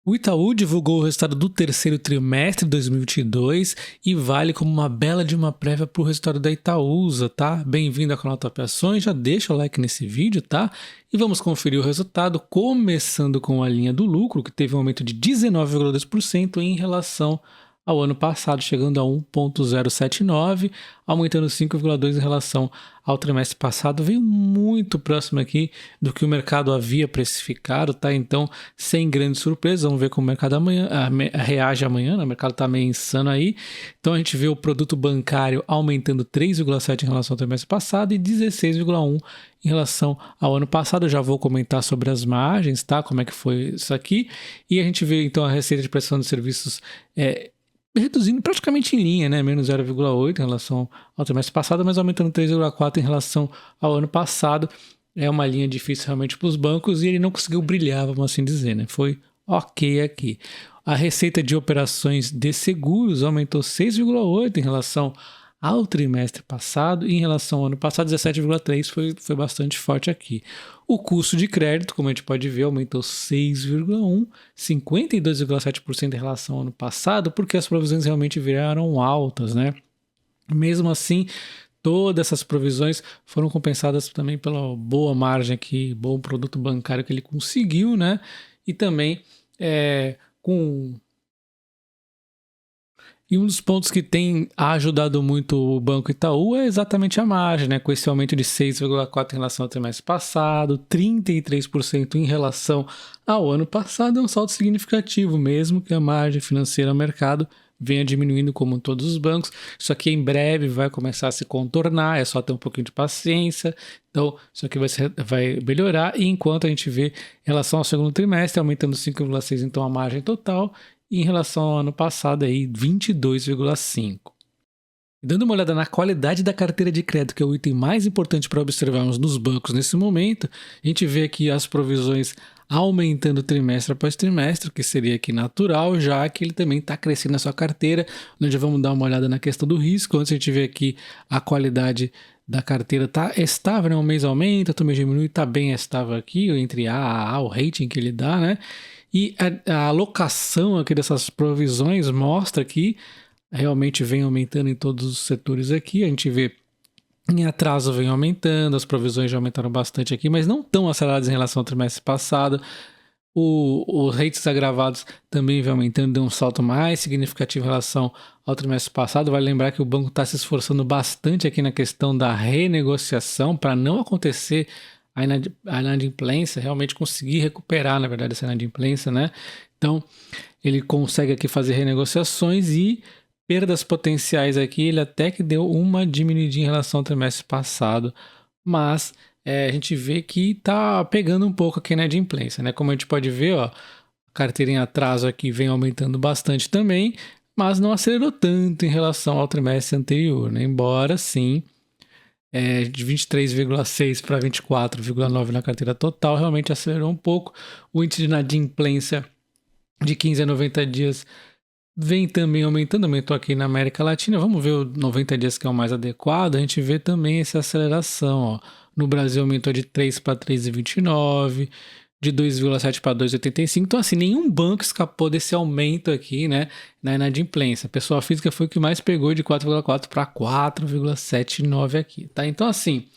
O Itaú divulgou o resultado do terceiro trimestre de 2022 e vale como uma bela de uma prévia para o resultado da Itaúsa, tá? Bem-vindo ao canal Top Ações, já deixa o like nesse vídeo, tá? E vamos conferir o resultado, começando com a linha do lucro, que teve um aumento de 19,2% em relação ao ano passado, chegando a 1,079, aumentando 5,2% em relação ao trimestre passado. Veio muito próximo aqui do que o mercado havia precificado, tá? Então, sem grandes surpresas, vamos ver como o mercado reage amanhã, né? O mercado tá meio insano aí. Então, a gente vê o produto bancário aumentando 3,7% em relação ao trimestre passado e 16,1% em relação ao ano passado. Eu já vou comentar sobre as margens, tá? Como é que foi isso aqui. E a gente vê, então, a receita de prestação de serviços reduzindo praticamente em linha, né? Menos 0,8 em relação ao trimestre passado, mas aumentando 3,4 em relação ao ano passado. É uma linha difícil realmente para os bancos e ele não conseguiu brilhar, vamos assim dizer, né? Foi ok aqui. A receita de operações de seguros aumentou 6,8 em relação ao trimestre passado e em relação ao ano passado 17,3 foi bastante forte aqui. O custo de crédito, como a gente pode ver, aumentou 6,1, 52,7% em relação ao ano passado, porque as provisões realmente viraram altas, né? Mesmo assim, todas essas provisões foram compensadas também pela boa margem aqui, bom produto bancário que ele conseguiu, né? E também com... E um dos pontos que tem ajudado muito o Banco Itaú é exatamente a margem, né? Com esse aumento de 6,4% em relação ao trimestre passado, 33% em relação ao ano passado, é um salto significativo, mesmo que a margem financeira ao mercado venha diminuindo como todos os bancos. Isso aqui em breve vai começar a se contornar, é só ter um pouquinho de paciência. Então, isso aqui vai melhorar. E enquanto a gente vê em relação ao segundo trimestre, aumentando 5,6%, então a margem total, e em relação ao ano passado, aí 22,5%. Dando uma olhada na qualidade da carteira de crédito, que é o item mais importante para observarmos nos bancos nesse momento, a gente vê aqui as provisões aumentando trimestre após trimestre, que seria aqui natural, já que ele também está crescendo na sua carteira. Nós já vamos dar uma olhada na questão do risco. Antes a gente vê aqui a qualidade da carteira está estável, né? Um mês aumenta, outro mês diminui, está bem estável aqui, entre A a A, o rating que ele dá, né? E a alocação aqui dessas provisões mostra que realmente vem aumentando em todos os setores aqui. A gente vê em atraso vem aumentando, as provisões já aumentaram bastante aqui, mas não tão aceleradas em relação ao trimestre passado. Os rates agravados também vem aumentando, deu um salto mais significativo em relação ao trimestre passado. Vale lembrar que o banco está se esforçando bastante aqui na questão da renegociação para não acontecer a inadimplência, realmente conseguir recuperar, na verdade, essa inadimplência, né? Então, ele consegue aqui fazer renegociações e perdas potenciais aqui, ele até que deu uma diminuidinha em relação ao trimestre passado, mas a gente vê que tá pegando um pouco aqui na inadimplência, né? Como a gente pode ver, ó, a carteira em atraso aqui vem aumentando bastante também, mas não acelerou tanto em relação ao trimestre anterior, né? Embora sim, de 23,6 para 24,9 na carteira total, realmente acelerou um pouco. O índice de inadimplência de 15 a 90 dias vem também aumentando, aumentou aqui na América Latina. Vamos ver o 90 dias que é o mais adequado, a gente vê também essa aceleração, ó. No Brasil aumentou de 3 para 3,29, de 2,7 para 2,85. Então, assim, nenhum banco escapou desse aumento aqui, né, na inadimplência. A pessoa física foi o que mais pegou, de 4,4 para 4,79 aqui, tá? Então, assim,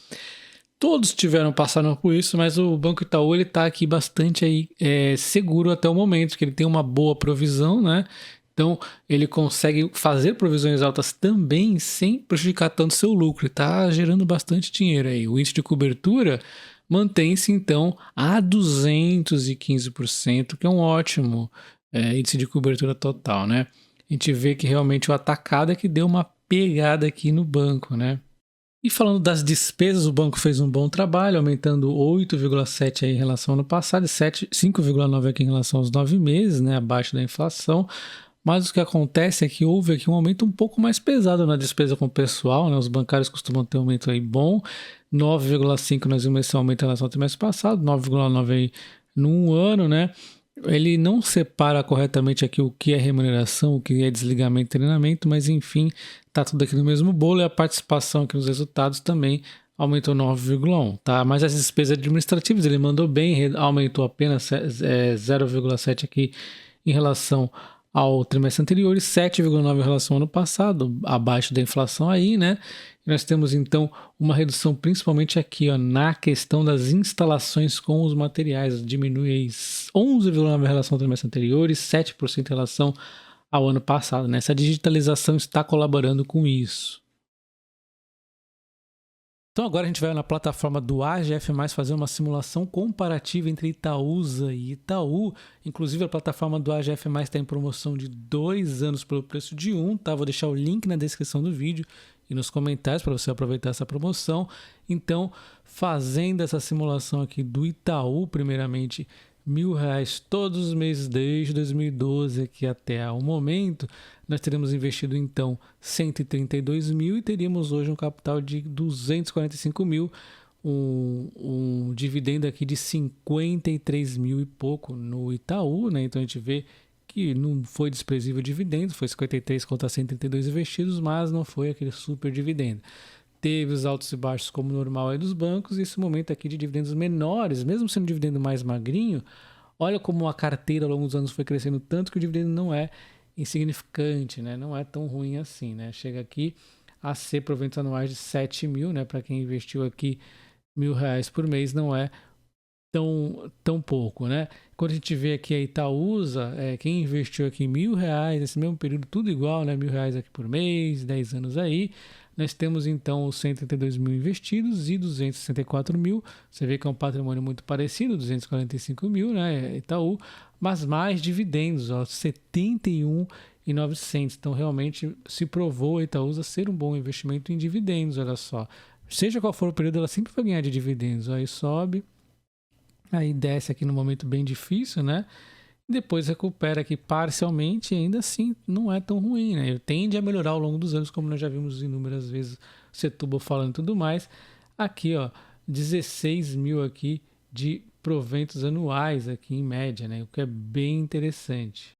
todos passaram por isso, mas o Banco Itaú ele está aqui bastante aí, seguro até o momento, que ele tem uma boa provisão, né? Então, ele consegue fazer provisões altas também sem prejudicar tanto seu lucro. Está gerando bastante dinheiro aí. O índice de cobertura mantém-se, então, a 215%, que é um ótimo índice de cobertura total, né? A gente vê que realmente o atacado é que deu uma pegada aqui no banco, né? E falando das despesas, o banco fez um bom trabalho, aumentando 8,7% em relação ao ano passado e 5,9% aqui em relação aos 9 meses, né, abaixo da inflação. Mas o que acontece é que houve aqui um aumento um pouco mais pesado na despesa com o pessoal, né? Os bancários costumam ter um aumento aí bom, 9,5% nós vimos esse aumento em relação ao trimestre passado, 9,9% aí num ano, né? Ele não separa corretamente aqui o que é remuneração, o que é desligamento e treinamento, mas enfim, tá tudo aqui no mesmo bolo e a participação aqui nos resultados também aumentou 9,1%, tá? Mas as despesas administrativas ele mandou bem, aumentou apenas 0,7% aqui em relação ao trimestre anterior e 7,9% em relação ao ano passado, abaixo da inflação aí, né? E nós temos então uma redução principalmente aqui, ó, na questão das instalações com os materiais, diminui aí 11,9% em relação ao trimestre anterior e 7% em relação ao ano passado, né? Essa digitalização está colaborando com isso. Então agora a gente vai na plataforma do AGF+, fazer uma simulação comparativa entre Itaúsa e Itaú. Inclusive a plataforma do AGF+, está em promoção de 2 anos pelo preço de 1, tá? Vou deixar o link na descrição do vídeo e nos comentários para você aproveitar essa promoção. Então, fazendo essa simulação aqui do Itaú, primeiramente, R$1.000 todos os meses desde 2012 aqui até o momento, nós teríamos investido então 132 mil e teríamos hoje um capital de 245 mil, um dividendo aqui de 53 mil e pouco no Itaú, né? Então a gente vê que não foi desprezível o dividendo, foi 53 contra 132 investidos, mas não foi aquele super dividendo. Teve os altos e baixos como normal aí dos bancos, e esse momento aqui de dividendos menores, mesmo sendo um dividendo mais magrinho, olha como a carteira ao longo dos anos foi crescendo tanto que o dividendo não é insignificante, né? Não é tão ruim assim, né? Chega aqui a ser proventos anuais de 7 mil, né? Para quem investiu aqui R$1.000 por mês, não é tão pouco, né? Quando a gente vê aqui a Itaúsa, quem investiu aqui R$1.000 nesse mesmo período, tudo igual, né? R$1.000 aqui por mês, 10 anos aí. Nós temos então os 132 mil investidos e 264 mil. Você vê que é um patrimônio muito parecido, 245 mil, né? Itaú, mas mais dividendos, ó, 71.900. Então realmente se provou a Itaúsa ser um bom investimento em dividendos, olha só. Seja qual for o período, ela sempre vai ganhar de dividendos. Aí sobe, aí desce aqui no momento bem difícil, né? Depois recupera aqui parcialmente e ainda assim não é tão ruim, né? Tende a melhorar ao longo dos anos, como nós já vimos inúmeras vezes o Setúbal falando e tudo mais. Aqui, ó, 16 mil aqui de proventos anuais aqui em média, né? O que é bem interessante.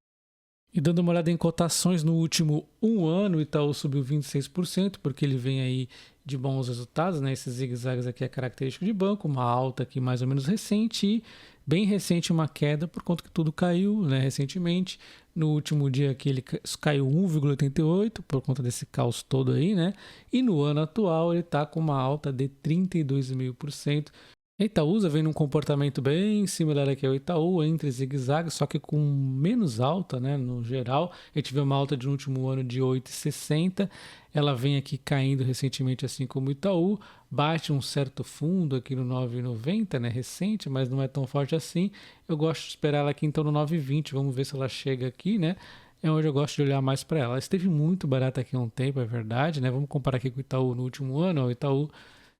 E dando uma olhada em cotações no último 1 ano, o Itaú subiu 26%, porque ele vem aí de bons resultados, né? Esses zigue-zagues aqui é característico de banco, uma alta aqui mais ou menos recente e bem recente uma queda por conta que tudo caiu, né, recentemente. No último dia aqui ele caiu 1,88 por conta desse caos todo aí, né? E no ano atual ele está com uma alta de 32.000%. A Itaúsa vem num comportamento bem similar aqui ao Itaú, entre zigue-zague, só que com menos alta, né? No geral, a gente vê uma alta de no último ano de 8,60. Ela vem aqui caindo recentemente, assim como o Itaú, bate um certo fundo aqui no 9,90, né? Recente, mas não é tão forte assim. Eu gosto de esperar ela aqui então no 9,20, vamos ver se ela chega aqui, né? É onde eu gosto de olhar mais para ela. Ela esteve muito barata aqui há um tempo, é verdade, né? Vamos comparar aqui com o Itaú no último ano, ó, o Itaú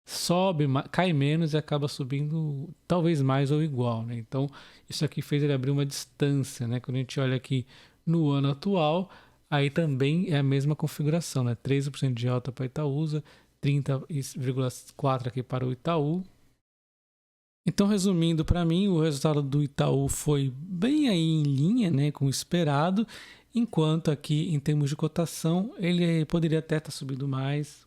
sobe, cai menos e acaba subindo talvez mais ou igual, né? Então, isso aqui fez ele abrir uma distância, né? Quando a gente olha aqui no ano atual, aí também é a mesma configuração, né? 13% de alta para a Itaúsa, 30,4% aqui para o Itaú. Então, resumindo para mim, o resultado do Itaú foi bem aí em linha, né, com o esperado, enquanto aqui em termos de cotação, ele poderia até estar subindo mais,